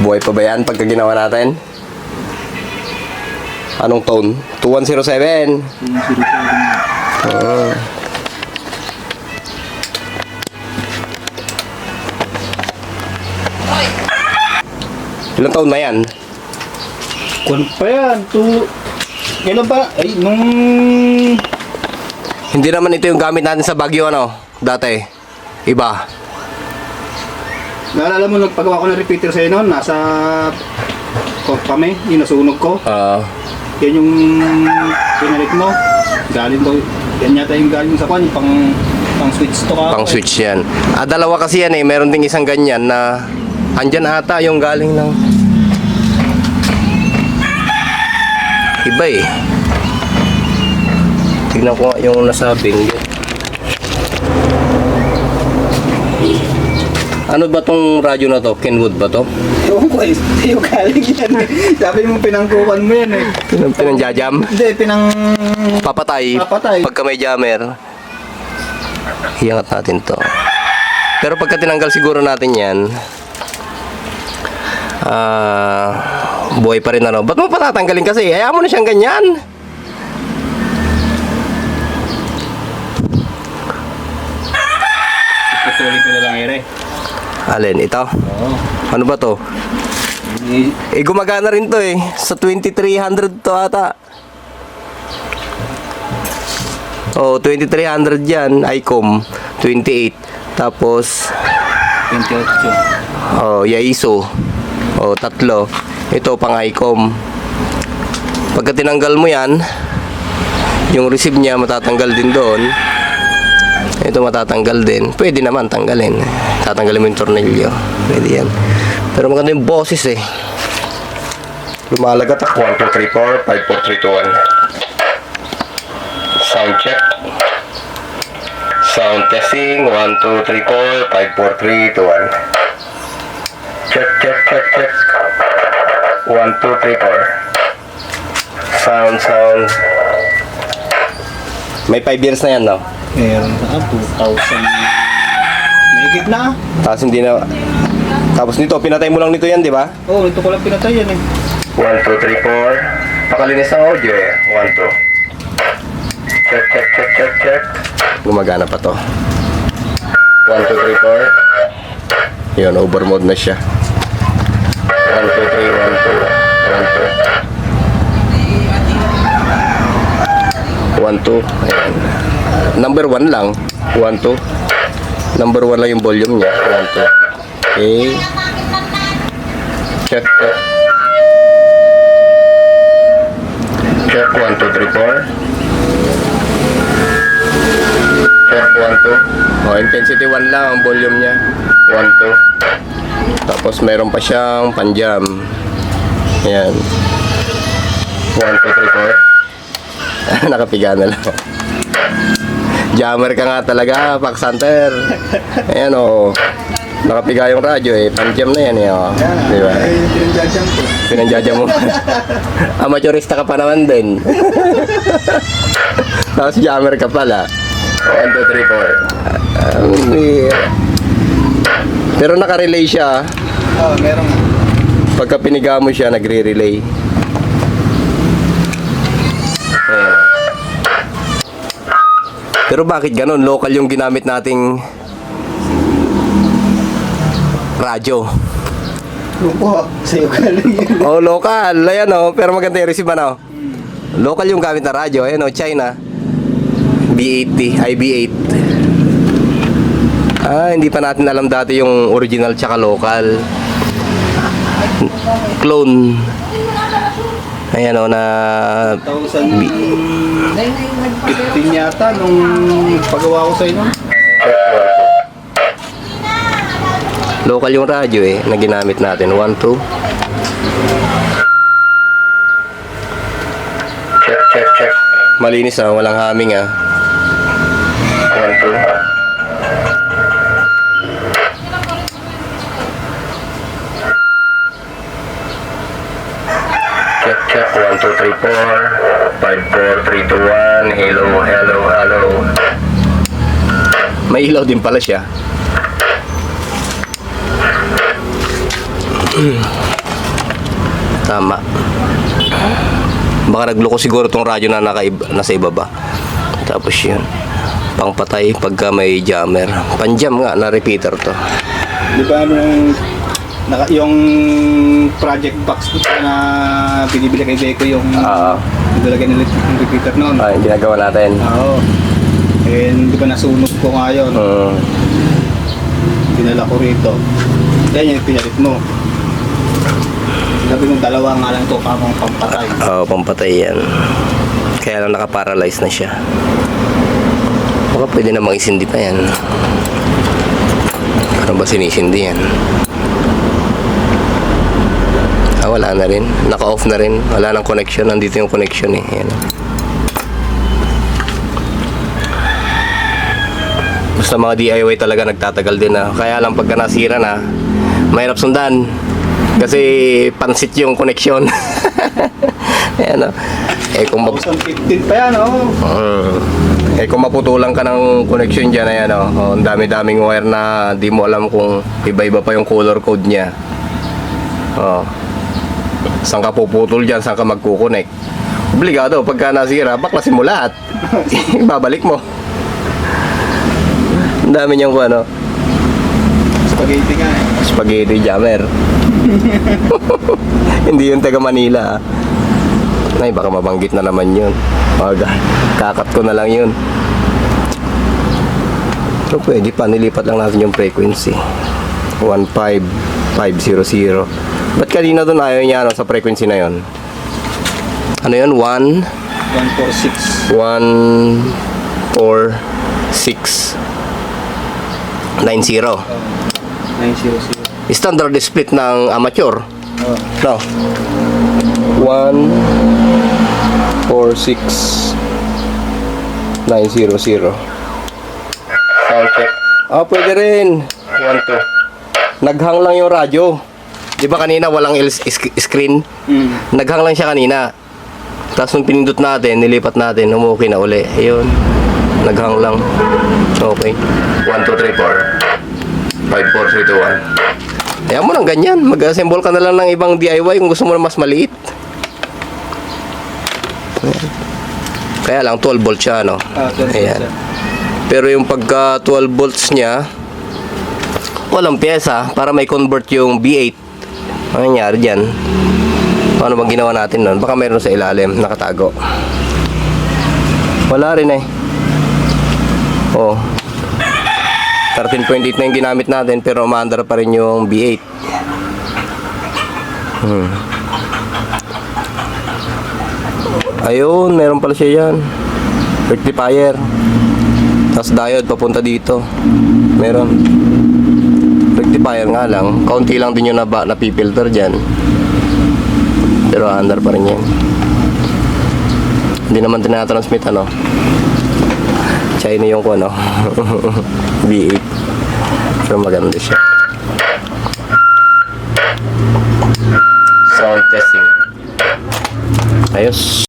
Buhay pa ba yan pagka ginawa natin? Anong tone? 2107. Ah. Ilang taon na yan? Kung pa yan, kailan pa? Ay, nung... Hindi naman ito yung gamit natin sa Baguio, ano? Dati. Iba. Naalala mo, nagpagawa ko ng repeater sa'yo noon, nasa... kami, yung nasunog ko. Yan yung pinalit mo. Galing daw, yan yata yung galing sa kwan, pang switch to ka. Pang switch yan. Dalawa kasi yan eh. Meron ding isang ganyan na... Andyan ata yung galing ng... Iba eh. Tignan ko yung nasabing. Ano ba tong radyo na to? Kenwood ba to? Ewan ko eh, yung galing yan eh. Sabi mo pinangkukan mo yan eh. Pinangjajam? Hindi, Papatay. Papatay. Pagka may jammer. Iangat natin to. Pero pagka tinanggal siguro natin yan, buhay pa rin ano. Ba't mo patatanggalin kasi? Hayaan mo na siyang ganyan. Patuloy ko na lang ere. Alin? Ito? Oo. Ano ba to? Gumagana rin to eh. Sa 2300 to ata. Oh, 2300 yan. ICOM. 28. Tapos 28. oh, Yaiso. Oh, tatlo. Ito pang ICOM. Pagka tinanggal mo yan, yung receive niya matatanggal din doon. Ito matatanggal din. Pwede naman tanggalin. Tatanggalin mo yung tornilyo. Pwede yan. Pero maganda yung boses eh. Lumalagat ako. 1, 2, 3, 4, 5, 4, 3, 2, 1. Sound check. Sound testing. 1, 2, 3, 4, 5, 4, 3, 2, 1. Check, check, check, check. 1, 2, 3, 4. Sound, sound. May 5 years na yan, no? Meron na, 2,000. Mahigit na. Tapos hindi na... Tapos nito, pinatay mo lang nito yan, di ba? Oo, ito ko lang pinatay yan eh. 1, 2, 3, 4. Pakalinis ng audio eh. 1, 2. Check, check, check, check, check. Gumagana pa to. 1, 2, 3, 4. Yun, over mode na siya. 1, 2, 3, 1, 2, 1, 2. 1, 2. Ayan. Number 1 lang. 1, 2. Number 1 lang yung volume niya. 1, 2. Okay. Check, check. Check 1, 2, 3, 4. Check 1, 2. Oh, intensity 1 lang ang volume niya. 1, 2. Tapos meron pa siyang panjam. Ayan. 1, 2, 3, 4. Nakapiga na lang. Jammer ka nga talaga, Pax Hunter. Ayan o. Nakapiga yung radyo eh. Panjam na yan eh. Oh. Diba? Pinanjajam ko. Pinanjajam mo. Amateurista ka pa naman din. Tapos jammer ka pala. 1, 2, 3, 4. Pero naka-relay siya. Oo, meron. Pagka piniga mo siya, nagre-relay. Ayan. Pero bakit ganun? Local yung ginamit nating radyo. Opo, sa'yo galing yan. Oh, local. Ayan oh. Pero maganda yung receive ano. Local yung gamit na radyo. Ayan oh, China. B80, IB8. Hindi pa natin alam dati yung original tsaka local. Clone. Ayan o, na 2015 yata nung pagawa ko sa'yo nun. local yung radyo eh, na ginamit natin. 1, 2. Check, check, check. Malinis ah, walang haming ah. 1, 2. Check, check. 1, 2, 3, 4. 5, 4, 3, 2, 1. Hello, hello, hello. May ilaw din pala siya. Tama. Baka nagloko siguro tong radyo na nasa ibaba. Tapos yun. Pangpatay pagka may jammer. Panjam nga na repeater to. Di ba yung project box na binibili kay Beko yung nilagay nila yung repeater noon. Yung ginagawa natin. Oo. And di ba nasunog ko nga yun. Dinala ko rito. Yan yung pinalit mo. Sabi kong dalawa nga lang ito kamang pampatay. Oo, pampatay yan. Kaya lang nakaparalyze na siya. Baka pwede namang isindi pa yan. Ano ba sinisindi yan? Wala na rin. Naka-off na rin. Wala nang connection. Nandito yung connection eh. Yan. Basta mga DIY talaga nagtatagal din na. Kaya lang pagka nasira na, mahirap sundan. Kasi pansit yung connection. Ayan o. Kung 2015 pa yan kung maputulan ka ng connection dyan, ayan o. Ang dami-daming wire na di mo alam kung iba-iba pa yung color code niya. Saan ka puputol dyan, saan ka magkukonek. Obligado, pagka nasira, baklasin mo lahat. Ibabalik mo. Ang dami niyang ano. Spaghetti nga eh. Spaghetti jammer. Hindi yung taga Manila. Ay, baka mabanggit na naman yun. Kakat ko na lang yun. So, pwede pa. Nilipat lang natin yung frequency. 15500. Ba't kanina doon ayaw niya sa frequency na yun? Ano yun? 146. 146 90. 900. Standard split ng amateur. No. 146 900. Sound check. Pwede rin. 1 2. Naghang lang yung radyo. Di ba kanina walang screen? Naghang lang siya kanina. Tapos nung pinindot natin, nilipat natin, umuwi na uli. Ayun. Naghang lang. Okay. 1 2 3 4 5 4 3 2 1. Ayaw mo nang ganyan. Mag-assemble ka na lang ng ibang DIY kung gusto mo na mas maliit. Kaya lang 12 volts siya, no? 12 Ayan. Pero yung pagka 12 volts niya, walang pyesa para may convert yung B8. Ano nangyari dyan? Ano bang ginawa natin nun? Baka mayroon sa ilalim, nakatago. Wala rin eh. 13.8 na yung ginamit natin pero umaandar pa rin yung B8. Ayun, meron pala siya yan. Rectifier. Tapos diode papunta dito. Meron. Rectifier nga lang. Kaunti lang din yung napipilter dyan. Pero aandar pa rin yan. Hindi naman tinatransmit ano. China yung ko, no? B8. Pero maganda siya. Sound testing. Ayos.